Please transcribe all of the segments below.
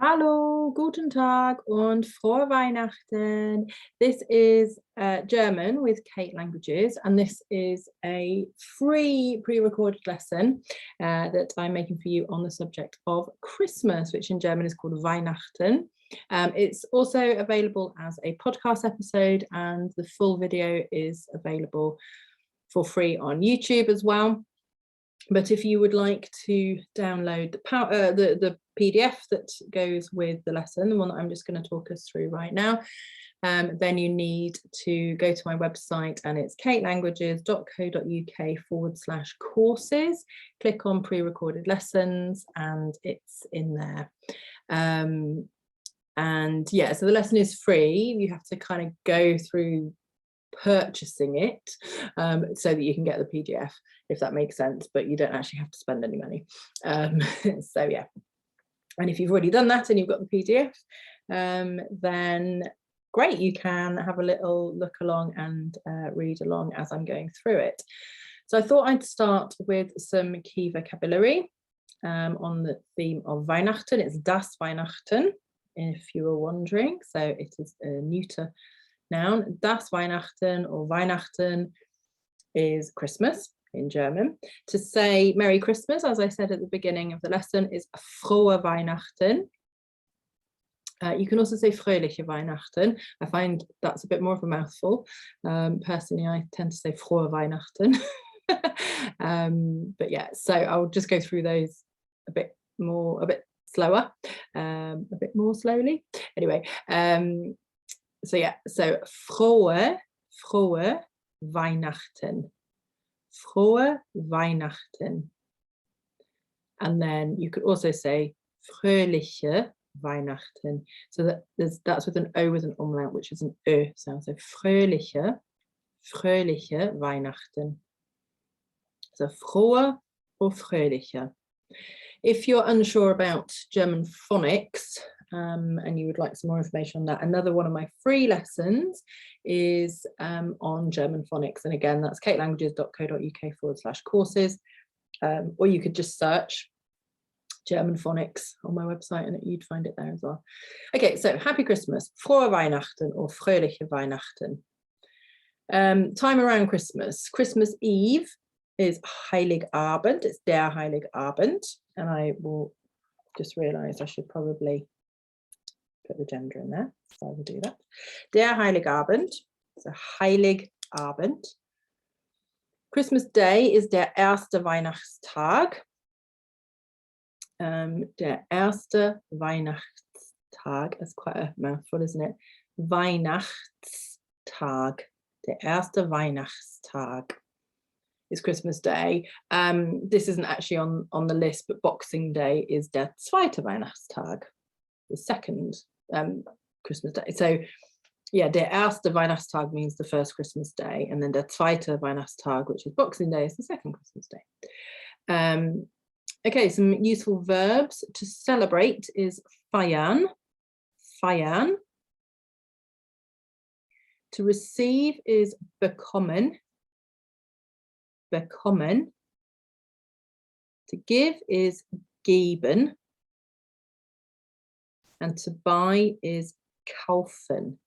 Hallo, guten Tag und frohe Weihnachten. This is German with Kate Languages, and this is a free pre-recorded lesson that I'm making for you on the subject of Christmas, which in German is called Weihnachten. It's also available as a podcast episode, and the full video is available for free on YouTube as well. But if you would like to download the PDF that goes with the lesson, the one that I'm just going to talk us through right now, then you need to go to my website, and it's katelanguages.co.uk/courses. Click on pre-recorded lessons and it's in there. And yeah, so the lesson is free. You have to kind of go through purchasing it so that you can get the PDF, if that makes sense, but you don't actually have to spend any money. So yeah, and if you've already done that and you've got the PDF, then great, you can have a little look along and read along as I'm going through it. So I thought I'd start with some key vocabulary on the theme of Weihnachten. It's das Weihnachten, if you were wondering, so it is a neuter noun. Das Weihnachten or Weihnachten is Christmas in German. To say Merry Christmas, as I said at the beginning of the lesson, is Frohe Weihnachten. You can also say Fröhliche Weihnachten. I find that's a bit more of a mouthful. Personally, I tend to say Frohe Weihnachten. But yeah, so I'll just go through those a bit slower, a bit more slowly. Anyway, so yeah, so frohe Weihnachten. Frohe Weihnachten. And then you could also say fröhliche Weihnachten. So that's with an O with an umlaut, which is an Ö sound. So fröhliche Weihnachten. So frohe or fröhliche. If you're unsure about German phonics, and you would like some more information on that, another one of my free lessons is on German phonics. And again, that's katelanguages.co.uk/courses. Or you could just search German phonics on my website and you'd find it there as well. Okay, so happy Christmas, Frohe Weihnachten or Fröhliche Weihnachten. Time around Christmas. Christmas Eve is Heiligabend, it's der Heiligabend, and I will just realise I should probably put the gender in there, so I will do that. Der Heiligabend, so Heiligabend. Christmas Day is der erste Weihnachtstag. Der erste Weihnachtstag, that's quite a mouthful, isn't it? Weihnachtstag, der erste Weihnachtstag is Christmas Day. This isn't actually on the list, but Boxing Day is der zweite Weihnachtstag, the second Christmas Day. So yeah, der erste Weihnachtstag means the first Christmas Day, and then der zweite Weihnachtstag, which is Boxing Day, is the second Christmas Day. Okay, some useful verbs. To celebrate is feiern. To receive is bekommen. To give is geben. And to buy is kaufen.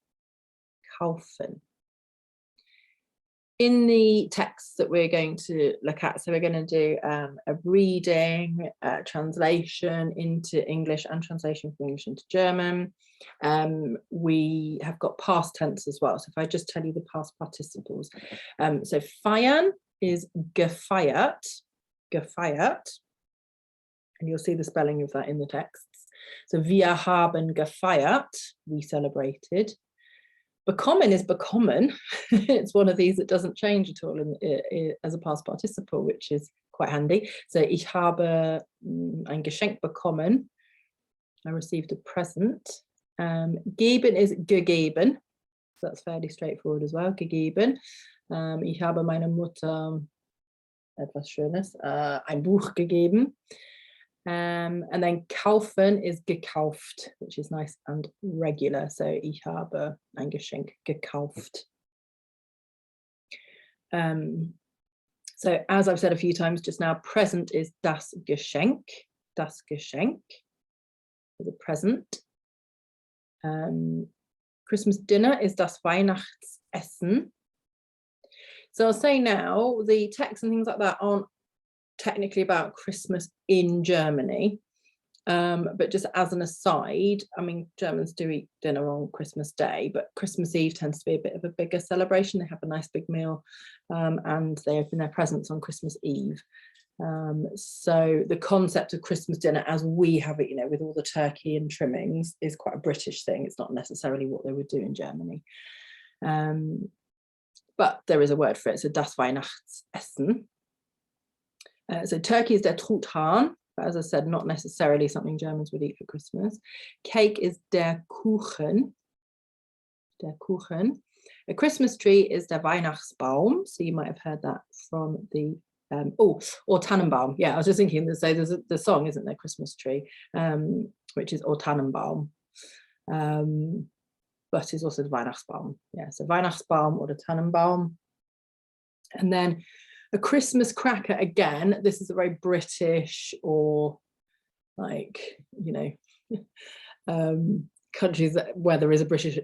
In the texts that we're going to look at, so we're going to do a reading, translation into English and translation from English into German. We have got past tense as well. So if I just tell you the past participles. So feiern is gefeiert, and you'll see the spelling of that in the texts. So wir haben gefeiert, we celebrated. Bekommen is bekommen. It's one of these that doesn't change at all as a past participle, which is quite handy. So ich habe ein Geschenk bekommen. I received a present. Geben is gegeben. So that's fairly straightforward as well. Gegeben. Ich habe meiner Mutter etwas Schönes, ein Buch gegeben. And then kaufen is gekauft, which is nice and regular. So ich habe ein Geschenk gekauft. So as I've said a few times just now, present is das Geschenk. is a present. Christmas dinner is das Weihnachtsessen. So I'll say now, the texts and things like that aren't technically about Christmas in Germany, but just as an aside, I mean, Germans do eat dinner on Christmas Day, but Christmas Eve tends to be a bit of a bigger celebration. They have a nice big meal, and they open their presents on Christmas Eve. So the concept of Christmas dinner as we have it, you know, with all the turkey and trimmings, is quite a British thing. It's not necessarily what they would do in Germany. But there is a word for it, so das Weihnachtsessen. So turkey is der Truthahn, but as I said, not necessarily something Germans would eat for Christmas. Cake is der Kuchen. Der Kuchen. A Christmas tree is der Weihnachtsbaum. So you might have heard that from the or Tannenbaum. Yeah, I was just thinking that, so there's the song, isn't there, Christmas tree, which is or Tannenbaum, but is also the Weihnachtsbaum. Yeah, so Weihnachtsbaum or the Tannenbaum. And then a Christmas cracker, again, this is a very British, or like, you know, countries where there is a British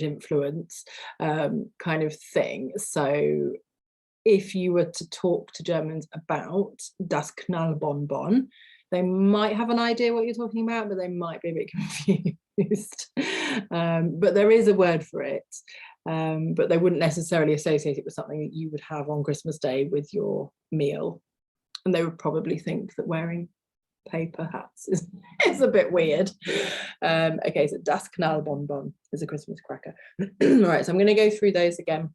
influence kind of thing. So if you were to talk to Germans about das Knallbonbon, they might have an idea what you're talking about, but they might be a bit confused. But there is a word for it, but they wouldn't necessarily associate it with something that you would have on Christmas Day with your meal. And they would probably think that wearing paper hats is a bit weird. Okay, so das Knallbonbon is a Christmas cracker. All right, so I'm going to go through those again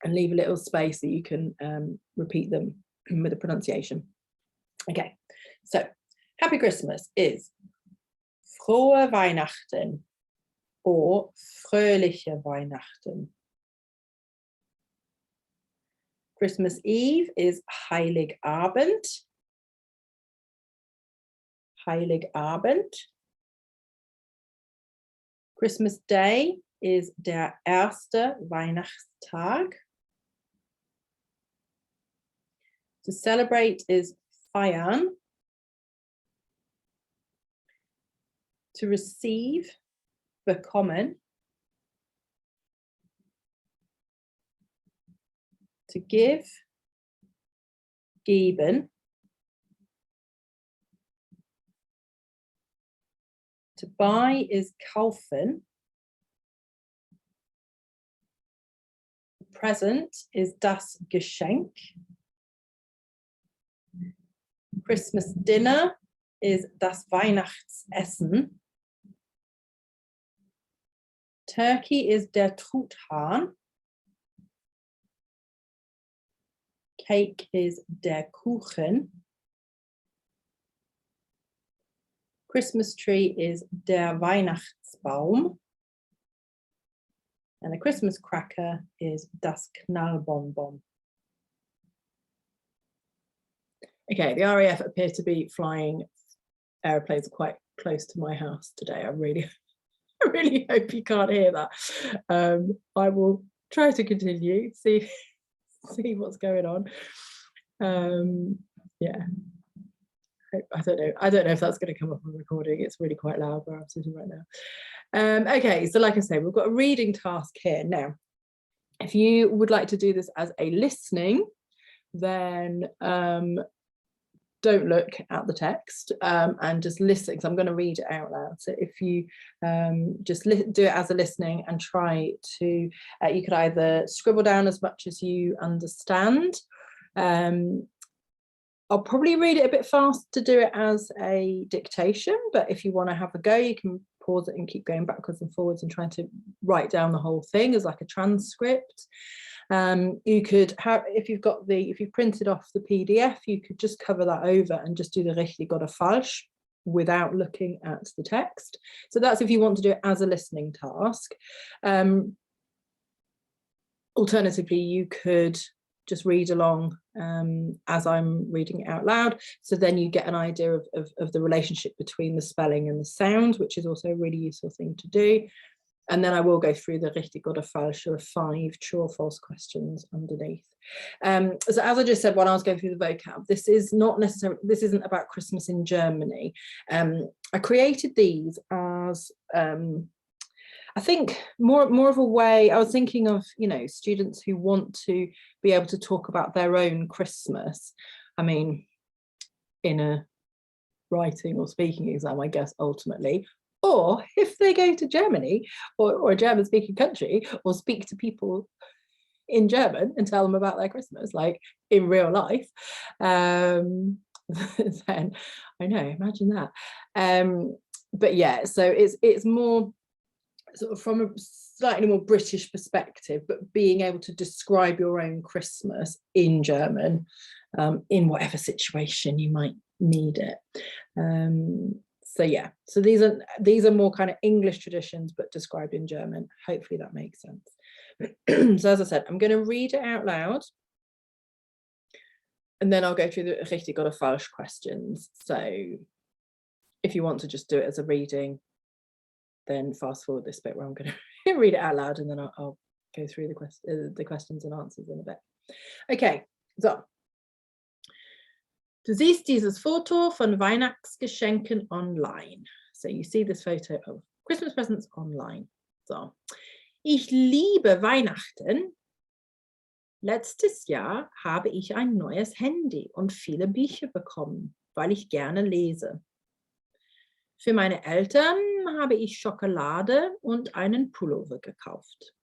and leave a little space that you can repeat them with the pronunciation. Okay, so Happy Christmas is Frohe Weihnachten or Fröhliche Weihnachten. Christmas Eve is Heiligabend. Heiligabend. Christmas Day is der erste Weihnachtstag. To celebrate is feiern. To receive, bekommen. To give, geben. To buy is kaufen. The present is das Geschenk. Christmas dinner is das Weihnachtsessen. Turkey is der Truthahn. Cake is der Kuchen. Christmas tree is der Weihnachtsbaum. And a Christmas cracker is das Knallbonbon. Okay, the RAF appear to be flying aeroplanes quite close to my house today. I really hope you can't hear that. I will try to continue, see what's going on. Yeah, I don't know if that's going to come up on recording. It's really quite loud where I'm sitting right now. Okay, so like I say, we've got a reading task here. Now, if you would like to do this as a listening, then don't look at the text and just listen, because I'm going to read it out loud. So if you just do it as a listening and try to, you could either scribble down as much as you understand. I'll probably read it a bit fast to do it as a dictation, but if you want to have a go, you can pause it and keep going backwards and forwards and trying to write down the whole thing as like a transcript. You could have, if you've printed off the PDF, you could just cover that over and just do the richtig oder falsch without looking at the text. So that's if you want to do it as a listening task. Alternatively, you could just read along as I'm reading it out loud. So then you get an idea of the relationship between the spelling and the sound, which is also a really useful thing to do. And then I will go through the richtig oder falsch, 5 true or false questions underneath. So as I just said when I was going through the vocab, this isn't about Christmas in Germany. I created these as I think more of a way. I was thinking of, you know, students who want to be able to talk about their own Christmas. I mean, in a writing or speaking exam, I guess, ultimately. Or if they go to Germany or a German-speaking country, or speak to people in German and tell them about their Christmas, like in real life, then I know, imagine that. But yeah, so it's more sort of from a slightly more British perspective, but being able to describe your own Christmas in German, in whatever situation you might need it. So yeah, so these are more kind of English traditions, but described in German. Hopefully that makes sense. So as I said, I'm going to read it out loud, and then I'll go through the richtig oder falsch questions. So if you want to just do it as a reading, then fast forward this bit where I'm going to read it out loud, and then I'll go through the questions and answers in a bit. Okay, so. Du siehst dieses Foto von Weihnachtsgeschenken online. So you see this photo of Christmas presents online. So. Ich liebe Weihnachten. Letztes Jahr habe ich ein neues Handy und viele Bücher bekommen, weil ich gerne lese. Für meine Eltern habe ich Schokolade und einen Pullover gekauft.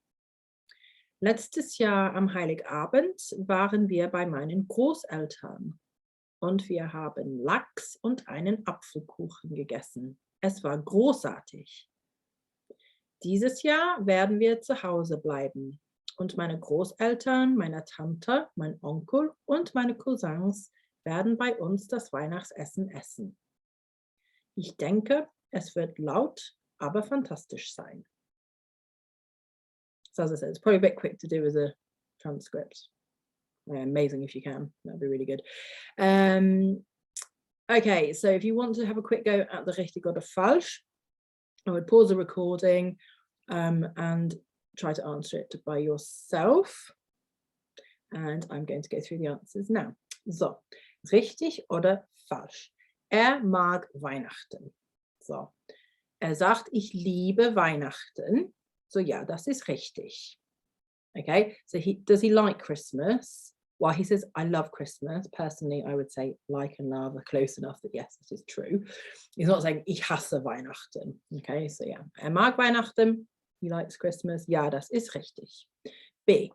Letztes Jahr am Heiligabend waren wir bei meinen Großeltern. Und wir haben Lachs und einen Apfelkuchen gegessen. Es war großartig. Dieses Jahr werden wir zu Hause bleiben und meine Großeltern, meine Tante, mein Onkel und meine Cousins werden bei uns das Weihnachtsessen essen. Ich denke, es wird laut, aber fantastisch sein. So as I said, it's probably a bit quick to do as a transcript. Amazing if you can, that'd be really good. Okay, so if you want to have a quick go at the richtig oder falsch, I would pause the recording and try to answer it by yourself. And I'm going to go through the answers now. So, richtig oder falsch? Mag Weihnachten. So, sagt, ich liebe Weihnachten. So ja, das ist richtig. Okay, so does he like Christmas? Well, he says, I love Christmas. Personally, I would say like and love are close enough that yes, it is true. He's not saying, ich hasse Weihnachten. Okay, so yeah, mag Weihnachten. He likes Christmas. Ja, das ist richtig. B.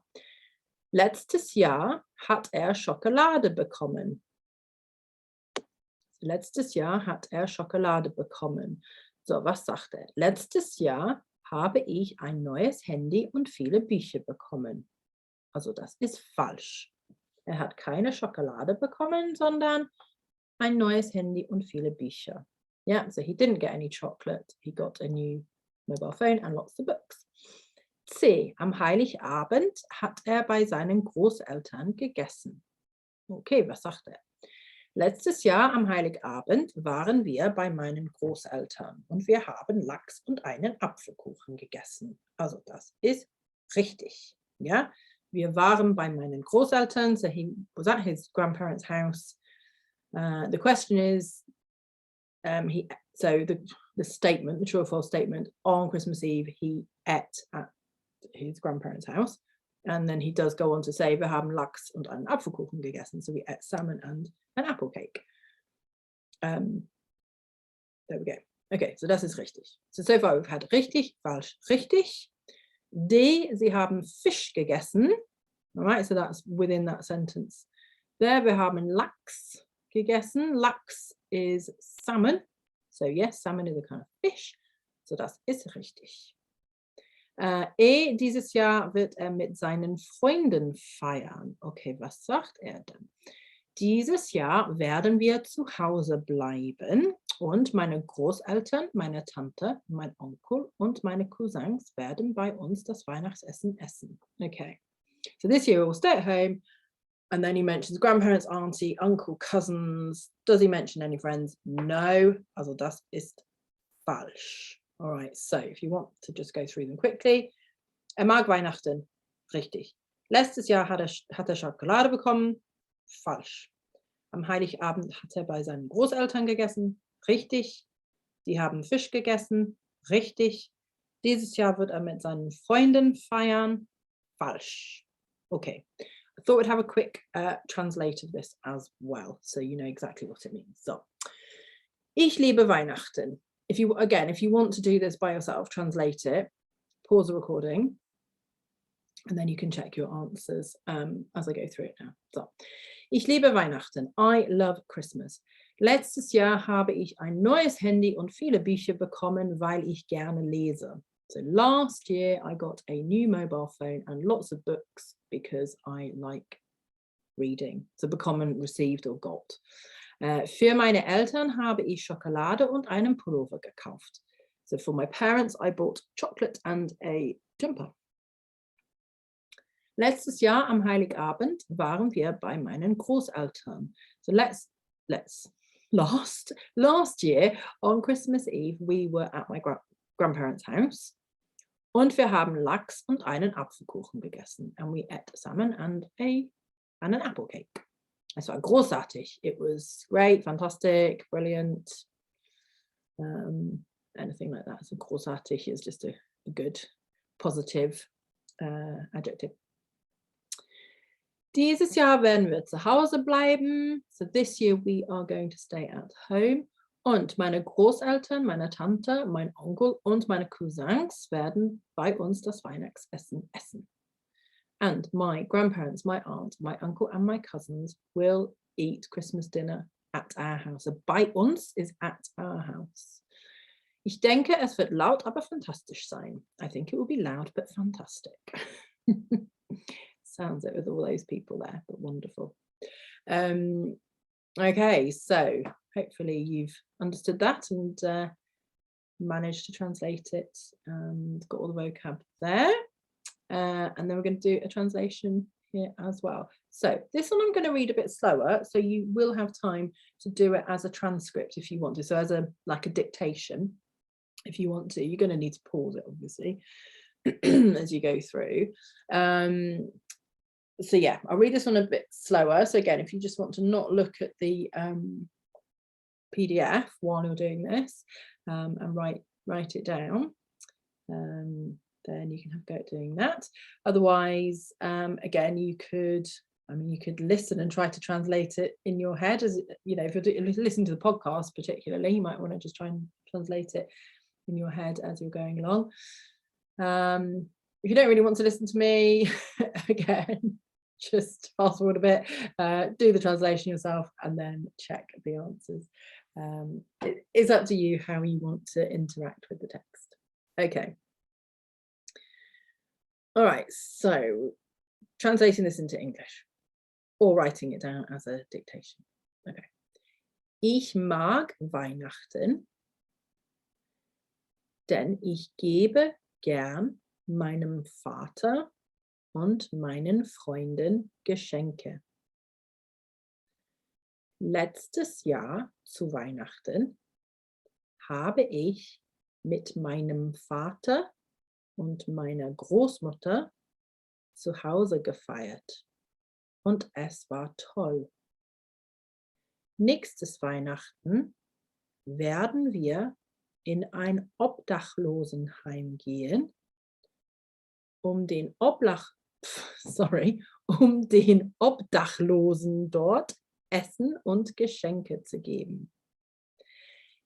Letztes Jahr hat Schokolade bekommen. Letztes Jahr hat Schokolade bekommen. So, was sagt er? Letztes Jahr habe ich ein neues Handy und viele Bücher bekommen. Also das ist falsch. Er hat keine Schokolade bekommen, sondern ein neues Handy und viele Bücher. Yeah, so he didn't get any chocolate. He got a new mobile phone and lots of books. C. Am Heiligabend hat bei seinen Großeltern gegessen. Okay, was sagt er? Letztes Jahr am Heiligabend waren wir bei meinen Großeltern und wir haben Lachs und einen Apfelkuchen gegessen. Also das ist richtig. Ja, wir waren bei meinen Großeltern, so he was at his grandparents' house. The question is, the statement, the true or false statement, on Christmas Eve he ate at his grandparents' house, and then he does go on to say, wir haben Lachs und einen Apfelkuchen gegessen, so we ate salmon and an apple cake. There we go. Okay, so das ist richtig. So far we've had richtig, falsch, richtig. D, sie haben Fisch gegessen. All right, so that's within that sentence. There wir haben Lachs gegessen. Lachs is salmon. So yes, salmon is a kind of fish. So das ist richtig. Dieses Jahr wird mit seinen Freunden feiern. Okay, was sagt er dann? Dieses Jahr werden wir zu Hause bleiben und meine Großeltern, meine Tante, mein Onkel und meine Cousins werden bei uns das Weihnachtsessen essen. Okay, so this year we'll stay at home, and then he mentions grandparents, auntie, uncle, cousins. Does he mention any friends? No, also das ist falsch. All right, so if you want to just go through them quickly. Mag Weihnachten. Richtig. Letztes Jahr hat er Schokolade bekommen. Falsch. Am Heiligabend hat er bei seinen Großeltern gegessen. Richtig. Die haben Fisch gegessen. Richtig. Dieses Jahr wird er mit seinen Freunden feiern. Falsch. Okay. I thought we'd have a quick translate of this as well, so you know exactly what it means. So, ich liebe Weihnachten. If you want to do this by yourself, translate it, pause the recording, and then you can check your answers as I go through it now. So, ich liebe Weihnachten. I love Christmas. Letztes Jahr habe ich ein neues Handy und viele Bücher bekommen, weil ich gerne lese. So last year I got a new mobile phone and lots of books because I like reading. So bekommen, received or got. Für meine Eltern habe ich Schokolade und einen Pullover gekauft. So for my parents I bought chocolate and a jumper. Letztes Jahr am Heiligabend waren wir bei meinen Großeltern. So last year on Christmas Eve we were at my grandparents' house und wir haben Lachs und einen Apfelkuchen gegessen. And we ate salmon and an apple cake. Es war großartig. It was great, fantastic, brilliant, anything like that. So großartig is just a good, positive adjective. Dieses Jahr werden wir zu Hause bleiben. So this year we are going to stay at home. Und meine Großeltern, meine Tante, mein Onkel und meine Cousins werden bei uns das Weihnachtsessen essen. And my grandparents, my aunt, my uncle and my cousins will eat Christmas dinner at our house. So bei uns is at our house. Ich denke, es wird laut, aber fantastisch sein. I think it will be loud, but fantastic. Sounds it with all those people there, but wonderful. Okay, so hopefully you've understood that and managed to translate it and got all the vocab there. And then we're going to do a translation here as well. So this one I'm going to read a bit slower, so you will have time to do it as a transcript if you want to. So as a dictation, if you want to. You're going to need to pause it, obviously, as you go through. So yeah, I'll read this one a bit slower. So again, if you just want to not look at the PDF while you're doing this and write it down, then you can have a go at doing that. Otherwise, again, you could listen and try to translate it in your head. As you know, if you're listening to the podcast particularly, you might want to just try and translate it in your head as you're going along. If you don't really want to listen to me, again, just fast forward a bit, do the translation yourself and then check the answers. It is up to you how you want to interact with the text. Okay. All right, so translating this into English or writing it down as a dictation. Okay. Ich mag Weihnachten, denn ich gebe gern meinem Vater und meinen Freunden Geschenke. Letztes Jahr zu Weihnachten habe ich mit meinem Vater und meiner Großmutter zu Hause gefeiert und es war toll. Nächstes Weihnachten werden wir in ein Obdachlosenheim gehen, um den Obdachlosen dort Essen und Geschenke zu geben.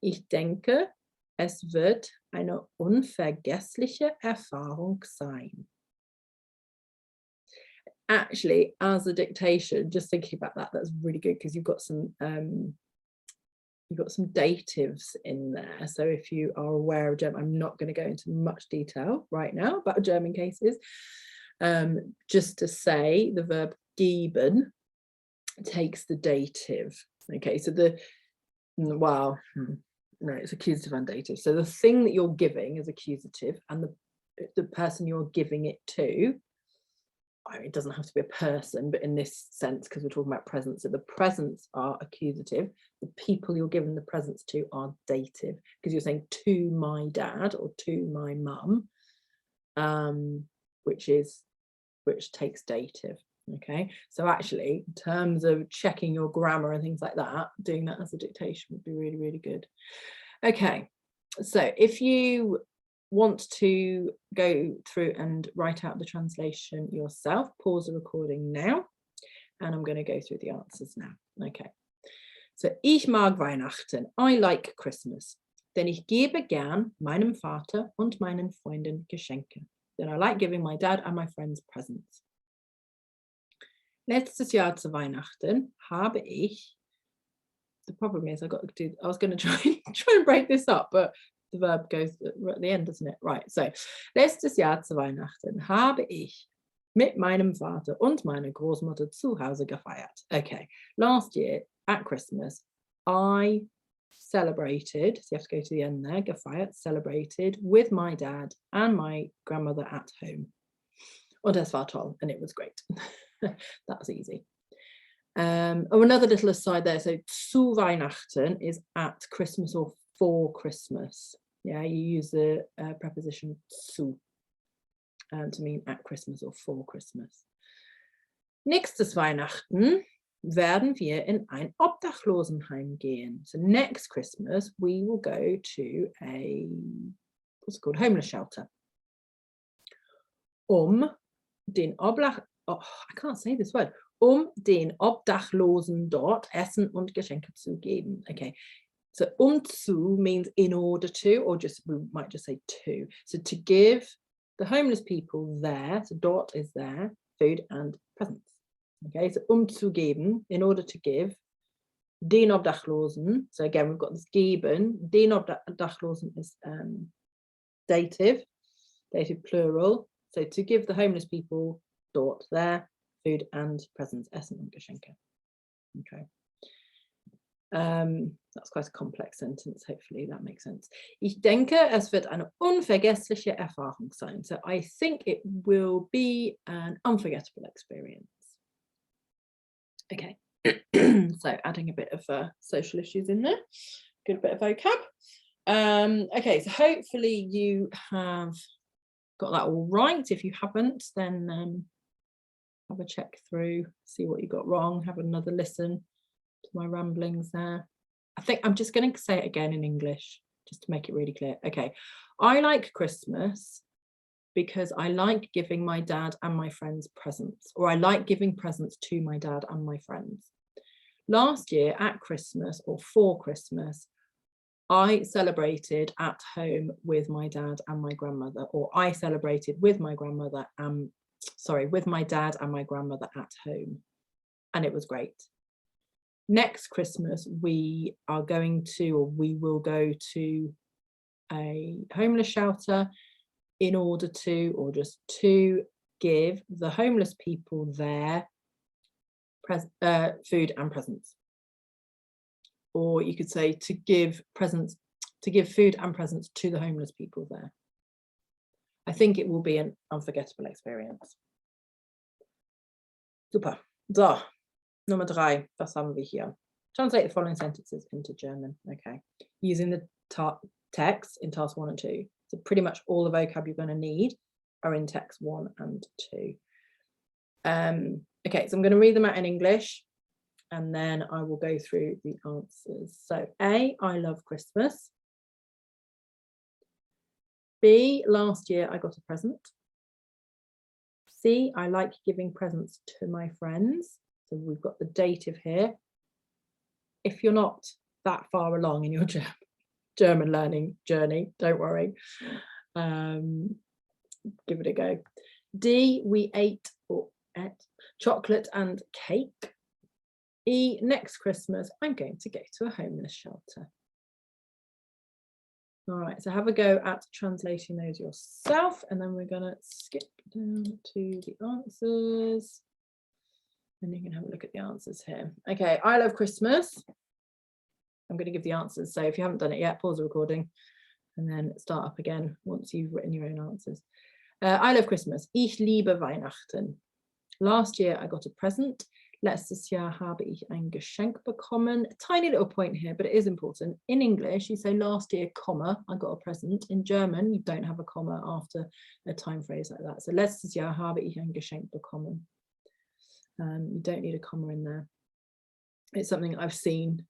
Ich denke, es wird eine unvergessliche Erfahrung sein. Actually, as a dictation, just thinking about that, that's really good because you've got some datives in there. So if you are aware of German, I'm not going to go into much detail right now about German cases. Just to say, the verb geben takes the dative. Okay, so no, it's accusative and dative. So the thing that you're giving is accusative and the person you're giving it to it doesn't have to be a person, but in this sense, because we're talking about presents, so the presents are accusative. The people you're giving the presents to are dative, because you're saying to my dad or to my mum, which takes dative. Okay, so actually, in terms of checking your grammar and things like that, doing that as a dictation would be really, really good. Okay, so if you want to go through and write out the translation yourself, pause the recording now, and I'm going to go through the answers now. Okay, so ich mag Weihnachten, I like Christmas, denn ich gebe gern meinem Vater und meinen Freunden Geschenke. Then I like giving my dad and my friends presents. Letztes Jahr zu Weihnachten habe ich, the problem is I was going to try and break this up, but the verb goes at the end, doesn't it? Right, so letztes Jahr zu Weihnachten habe ich mit meinem Vater und meiner Großmutter zu Hause gefeiert. Okay, last year at Christmas, I celebrated, so you have to go to the end there, gefeiert, celebrated with my dad and my grandmother at home. Und es war toll, and it was great. That was easy. Oh, another little aside there, so zu Weihnachten is at Christmas or for Christmas. Yeah, you use the preposition zu to mean at Christmas or for Christmas. Nächstes Weihnachten werden wir in ein Obdachlosenheim gehen. So next Christmas we will go to a, what's it called, homeless shelter. Den I can't say this word. Den Obdachlosen dort Essen und Geschenke zu geben. Okay, so zu means in order to, or just, we might just say to. So to give the homeless people there, so dort is there, food and presents. Okay, so zu geben, in order to give, den Obdachlosen, so again we've got this geben, den Obdachlosen is dative plural, so to give the homeless people dort there, food and presents, Essen und Geschenke. Okay. That's quite a complex sentence, hopefully that makes sense. Ich denke, es wird eine unvergessliche Erfahrung sein. So I think it will be an unforgettable experience. Okay, so adding a bit of social issues in there, good bit of vocab. Okay, so hopefully you have got that all right. If you haven't, then have a check through, see what you got wrong, have another listen to my ramblings there. I think I'm just going to say it again in English, just to make it really clear. Okay, I like Christmas because I like giving my dad and my friends presents, or I like giving presents to my dad and my friends. Last year at Christmas or for Christmas, I celebrated at home with my dad and my grandmother, or I celebrated with my grandmother, with my dad and my grandmother at home, and it was great. Next Christmas, we are going to, or we will go to a homeless shelter in order to, or just to give the homeless people there food and presents. Or you could say to give presents, to give food and presents to the homeless people there. I think it will be an unforgettable experience. Super. So, Nummer 3, was haben wir hier? Translate the following sentences into German. Okay, using the text in task 1 and 2. So pretty much all the vocab you're going to need are in text 1 and 2. Okay, so I'm going to read them out in English, and then I will go through the answers. So A, I love Christmas. B, last year I got a present. C, I like giving presents to my friends. So we've got the dative here. If you're not that far along in your German learning journey, don't worry. Give it a go. D, we ate chocolate and cake. E, next Christmas, I'm going to go to a homeless shelter. All right, so have a go at translating those yourself, and then we're going to skip down to the answers. And you can have a look at the answers here. Okay, I love Christmas. I'm going to give the answers. So if you haven't done it yet, pause the recording and then start up again once you've written your own answers. I love Christmas. Ich liebe Weihnachten. Last year I got a present. Letztes Jahr habe ich ein Geschenk bekommen. A tiny little point here, but it is important. In English, you say last year, comma, I got a present. In German, you don't have a comma after a time phrase like that. So letztes Jahr habe ich ein Geschenk bekommen. You don't need a comma in there. It's something I've seen,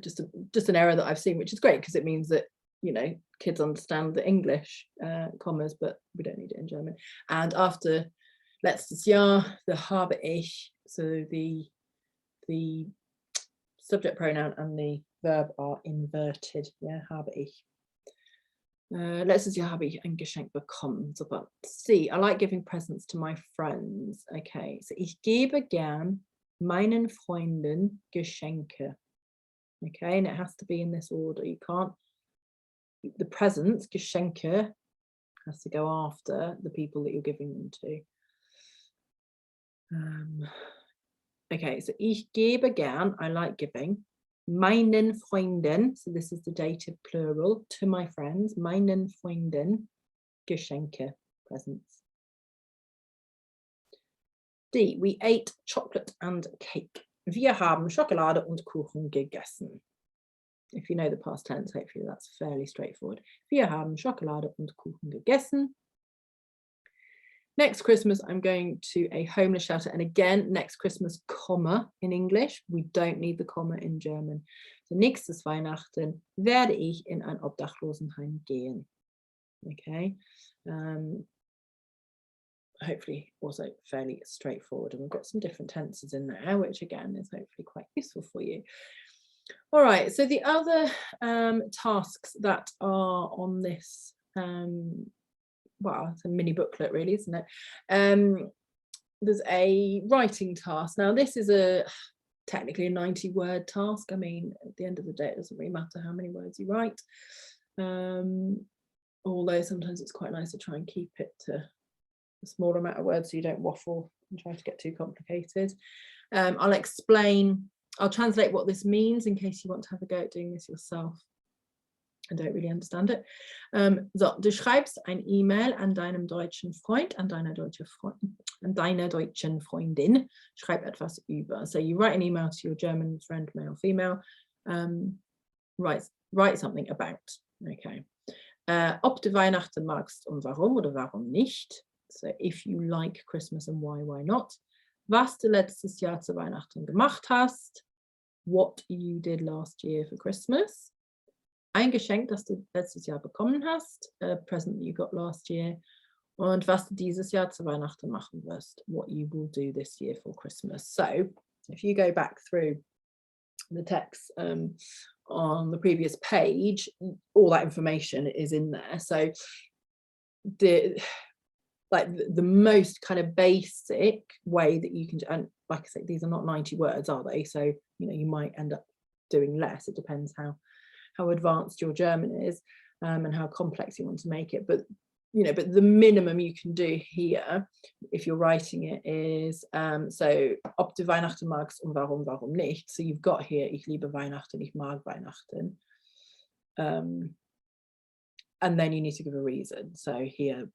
just an error that I've seen, which is great because it means that, you know, kids understand the English commas, but we don't need it in German. And after letztes Jahr, the habe ich, so the subject pronoun and the verb are inverted. Yeah, habe ich. Letztes Jahr habe ich ein Geschenk bekommen. So, but C, I like giving presents to my friends. Okay, so ich gebe gern meinen Freunden Geschenke. Okay, and it has to be in this order. You can't, the presents, Geschenke, has to go after the people that you're giving them to. Okay, so ich gebe gern, I like giving, meinen Freunden, so this is the dative plural, to my friends, meinen Freunden, Geschenke, presents. D, we ate chocolate and cake. Wir haben Schokolade und Kuchen gegessen. If you know the past tense, hopefully that's fairly straightforward. Wir haben Schokolade und Kuchen gegessen. Next Christmas, I'm going to a homeless shelter. And again, next Christmas, comma in English. We don't need the comma in German. So nächstes Weihnachten werde ich in ein Obdachlosenheim gehen. Okay. Hopefully also fairly straightforward. And we've got some different tenses in there, which again is hopefully quite useful for you. All right, so the other tasks that are on this, well, it's a mini booklet really, isn't it? There's a writing task. Now this is technically a 90-word task. I mean, at the end of the day, it doesn't really matter how many words you write. Although sometimes it's quite nice to try and keep it to a small amount of words so you don't waffle and try to get too complicated. I'll translate what this means in case you want to have a go at doing this yourself. I don't really understand it. So, du schreibst ein E-Mail an deinem deutschen Freund, an deiner deutschen Freundin. Schreib etwas über. So you write an email to your German friend, male or female. Write something about. Okay. Ob du Weihnachten magst und warum oder warum nicht. So if you like Christmas and why not. Was du letztes Jahr zu Weihnachten gemacht hast. What you did last year for Christmas. Ein Geschenk, das du letztes Jahr bekommen hast. A present that you got last year. Und was du dieses Jahr zu Weihnachten machen wirst. What you will do this year for Christmas. So if you go back through the text on the previous page, all that information is in there. So the most kind of basic way that you can, and like I say, these are not 90 words, are they? So, you know, you might end up doing less. It depends how advanced your German is and how complex you want to make it. But, you know, but the minimum you can do here, if you're writing it, is, so, ob du Weihnachten magst und warum nicht. So you've got here, ich liebe Weihnachten, ich mag Weihnachten. And then you need to give a reason. So here,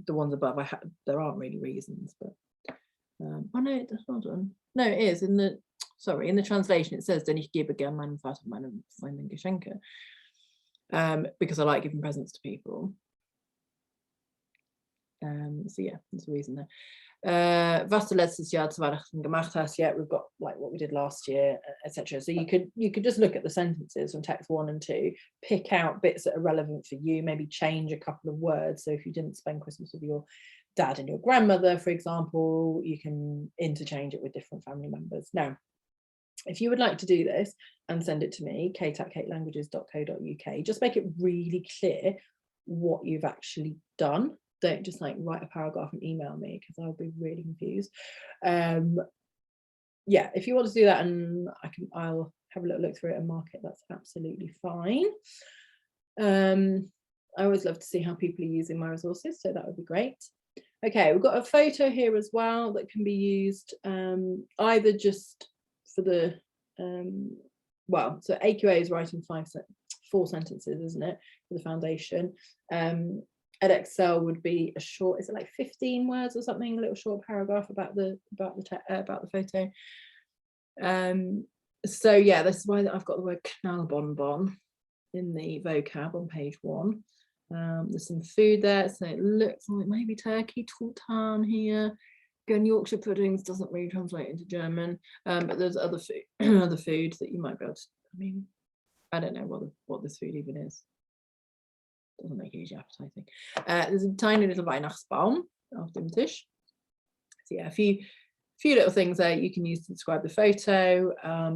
the ones above, there aren't really reasons, but oh no, hold on. No, it is in the translation. It says, "Denn ich gebe gern meinem Vater meinen Freunden Geschenke," because I like giving presents to people. So yeah, there's a reason there. Was du letztes Jahr zu Weihnachten gemacht hast? Yeah, we've got like what we did last year, etc. So you could just look at the sentences from text 1 and 2, pick out bits that are relevant for you, maybe change a couple of words. So if you didn't spend Christmas with your dad and your grandmother, for example, you can interchange it with different family members. Now, if you would like to do this and send it to me, kate@katelanguages.co.uk, just make it really clear what you've actually done. Don't just like write a paragraph and email me because I'll be really confused. Yeah, if you want to do that, and I'll have a little look through it and mark it, that's absolutely fine. I always love to see how people are using my resources, so that would be great. Okay, we've got a photo here as well that can be used either just for the well, so AQA is writing 4 sentences, isn't it, for the foundation. Excel would be a short, is it like 15 words or something, a little short paragraph about the photo. So yeah, this is why I've got the word knallbonbon in the vocab on page 1. There's some food there, so it looks like maybe turkey, Truthahn here. Again, Yorkshire puddings doesn't really translate into German, but there's other food, other food that you might be able to. I mean, I don't know what this food even is. Doesn't make it hugely appetizing. There's a tiny little Weihnachtsbaum auf dem Tisch. So yeah, a few little things there you can use to describe the photo.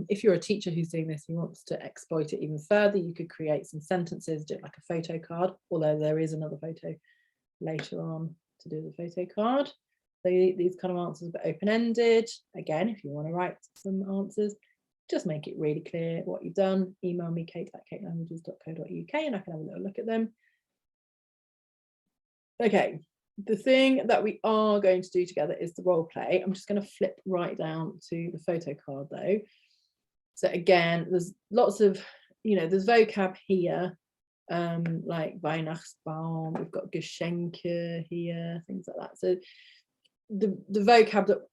If you're a teacher who's doing this and wants to exploit it even further, you could create some sentences, do it like a photo card, although there is another photo later on to do the photo card. So these kind of answers are open-ended. Again, if you want to write some answers, just make it really clear what you've done. Email me, kate@katelanguages.co.uk, and I can have a little look at them. Okay, the thing that we are going to do together is the role play. I'm just going to flip right down to the photo card though. So again, there's lots of, there's vocab here, like Weihnachtsbaum, we've got Geschenke here, things like that. So the vocab that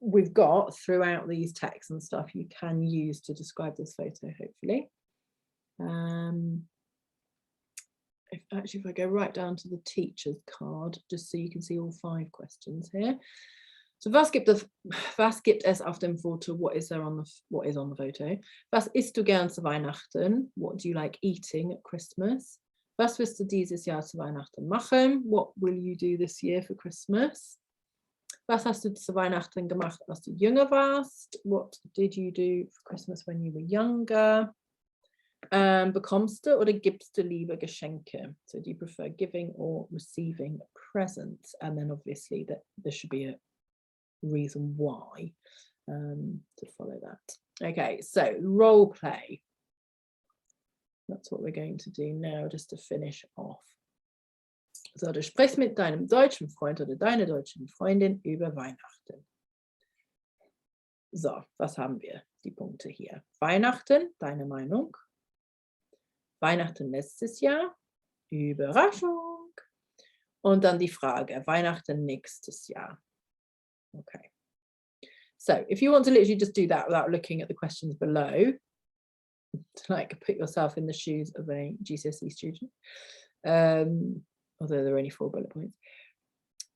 we've got throughout these texts and stuff you can use to describe this photo, hopefully. If I go right down to the teacher's card, just so you can see all 5 questions here. So was gibt es auf dem Foto? What is on the photo? Was isst du gern zu Weihnachten? What do you like eating at Christmas? Was wirst du dieses Jahr zu Weihnachten machen? What will you do this year for Christmas? Was hast du zu Weihnachten gemacht, als du jünger warst? What did you do for Christmas when you were younger? Bekommst du oder gibst du lieber Geschenke? So do you prefer giving or receiving presents? And then obviously that there should be a reason why to follow that. Okay, so role play. That's what we're going to do now, just to finish off. So, du sprichst mit deinem deutschen Freund oder deiner deutschen Freundin über Weihnachten. So, was haben wir? Die Punkte hier. Weihnachten, deine Meinung. Weihnachten letztes Jahr, Überraschung. Und dann die Frage, Weihnachten nächstes Jahr. Okay. So if you want to literally just do that without looking at the questions below, to like put yourself in the shoes of a GCSE student, although there are only 4 bullet points,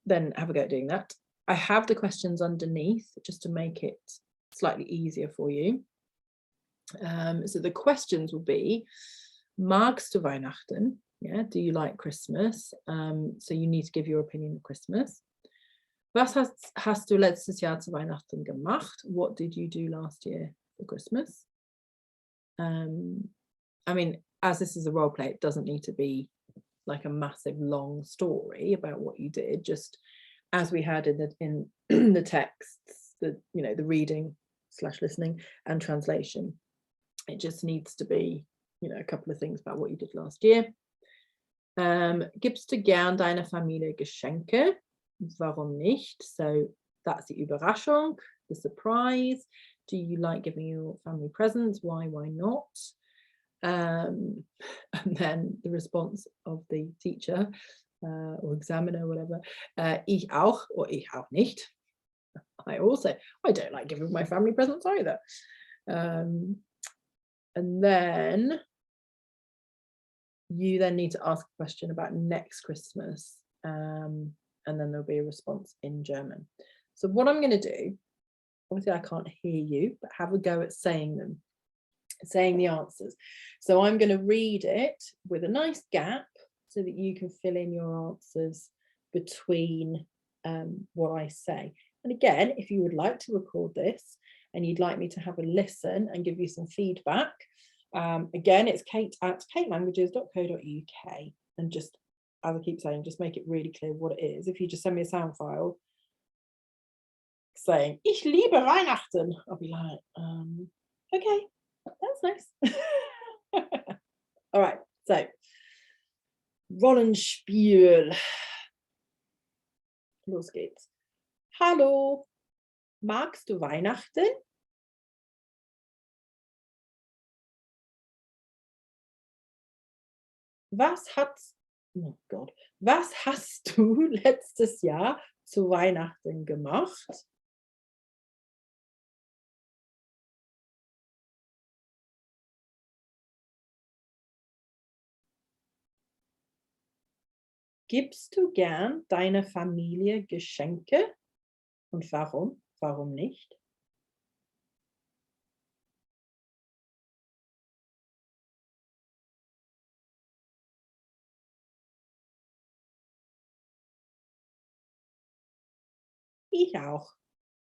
then have a go at doing that. I have the questions underneath just to make it slightly easier for you. So the questions will be, magst du Weihnachten? Yeah, do you like Christmas? So you need to give your opinion of Christmas. Was hast du letztes Jahr zu Weihnachten gemacht? What did you do last year for Christmas? I mean, as this is a role play, it doesn't need to be like a massive long story about what you did. Just as we had in the texts, the reading / listening and translation. It just needs to be, a couple of things about what you did last year. Gibst du gern deiner Familie Geschenke? Warum nicht? So that's the Überraschung, the surprise. Do you like giving your family presents? Why not? And then the response of the teacher or examiner, whatever. Ich auch or ich auch nicht. I don't like giving my family presents either. And then you then need to ask a question about next Christmas, and then there'll be a response in German. So what I'm going to do, obviously I can't hear you, but have a go at saying the answers. So I'm going to read it with a nice gap so that you can fill in your answers between what I say. And again, if you would like to record this and you'd like me to have a listen and give you some feedback, again, it's kate@katelanguages.co.uk, and just, as I keep saying, just make it really clear what it is. If you just send me a sound file saying, Ich liebe Weihnachten, I'll be like, okay, that's nice. All right, so, Rollenspiel. Los geht's. Hallo, magst du Weihnachten? Was hat Oh Gott. Was hast du letztes Jahr zu Weihnachten gemacht? Gibst du gern deiner Familie Geschenke und warum? Warum nicht? Ich auch,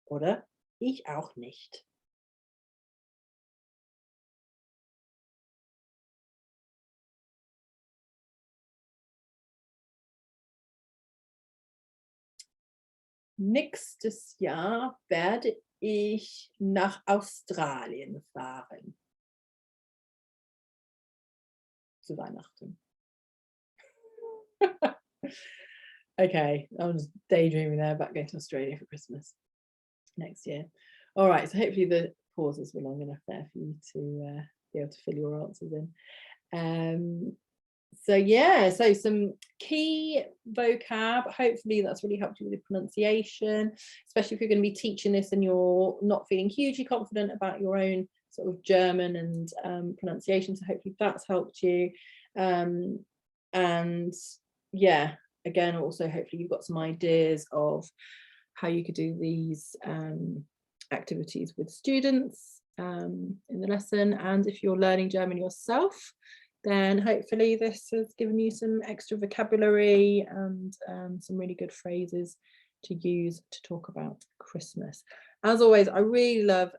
oder? Ich auch nicht. Nächstes Jahr werde ich nach Australien fahren zu Weihnachten. Okay, I was daydreaming there about going to Australia for Christmas next year. All right, so hopefully the pauses were long enough there for you to be able to fill your answers in. So yeah, so some key vocab. Hopefully that's really helped you with the pronunciation, especially if you're going to be teaching this and you're not feeling hugely confident about your own sort of German and pronunciation. So hopefully that's helped you. And yeah, again, also hopefully you've got some ideas of how you could do these activities with students in the lesson. And if you're learning German yourself, then hopefully this has given you some extra vocabulary and some really good phrases to use to talk about Christmas. As always, I really love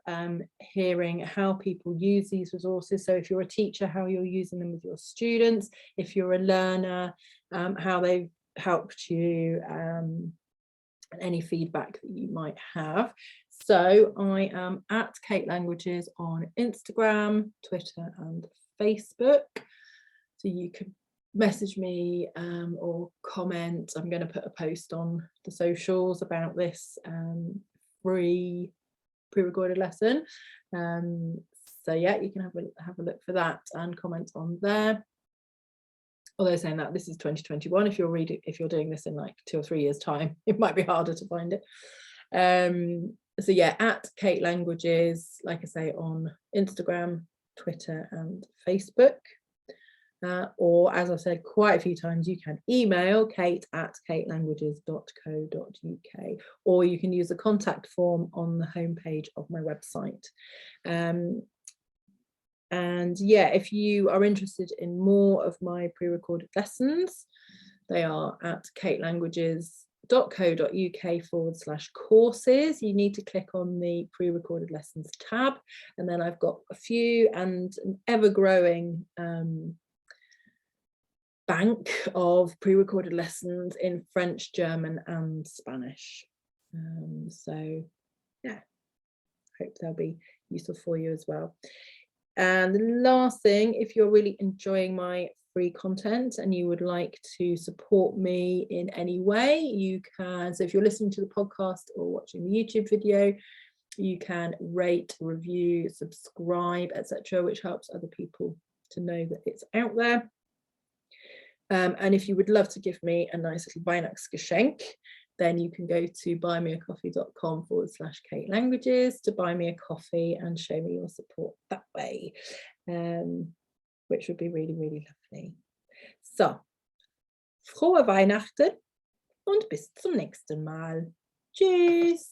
hearing how people use these resources. So if you're a teacher, how you're using them with your students. If you're a learner, how they've helped you, and any feedback that you might have. So I am at Kate Languages on Instagram, Twitter and Facebook. So you can message me or comment. I'm going to put a post on the socials about this free pre-recorded lesson. So yeah, you can have a look for that and comment on there. Although saying that, this is 2021. If you're doing this in like 2 or 3 years time, it might be harder to find it. So yeah, at Kate Languages, like I say, on Instagram, Twitter and Facebook. Or as I've said quite a few times, you can email kate@katelanguages.co.uk, or you can use the contact form on the homepage of my website. And yeah, if you are interested in more of my pre-recorded lessons, they are at katelanguages.co.uk/courses. You need to click on the pre-recorded lessons tab, and then I've got a few and an ever-growing bank of pre-recorded lessons in French, German and Spanish. So yeah, hope they'll be useful for you as well. And the last thing, if you're really enjoying my free content and you would like to support me in any way, you can. So if you're listening to the podcast or watching the YouTube video, you can rate, review, subscribe, etc., which helps other people to know that it's out there. And if you would love to give me a nice little Weihnachtsgeschenk, then you can go to buymeacoffee.com/Kate Languages to buy me a coffee and show me your support that way, which would be really, really lovely. So, frohe Weihnachten und bis zum nächsten Mal. Tschüss.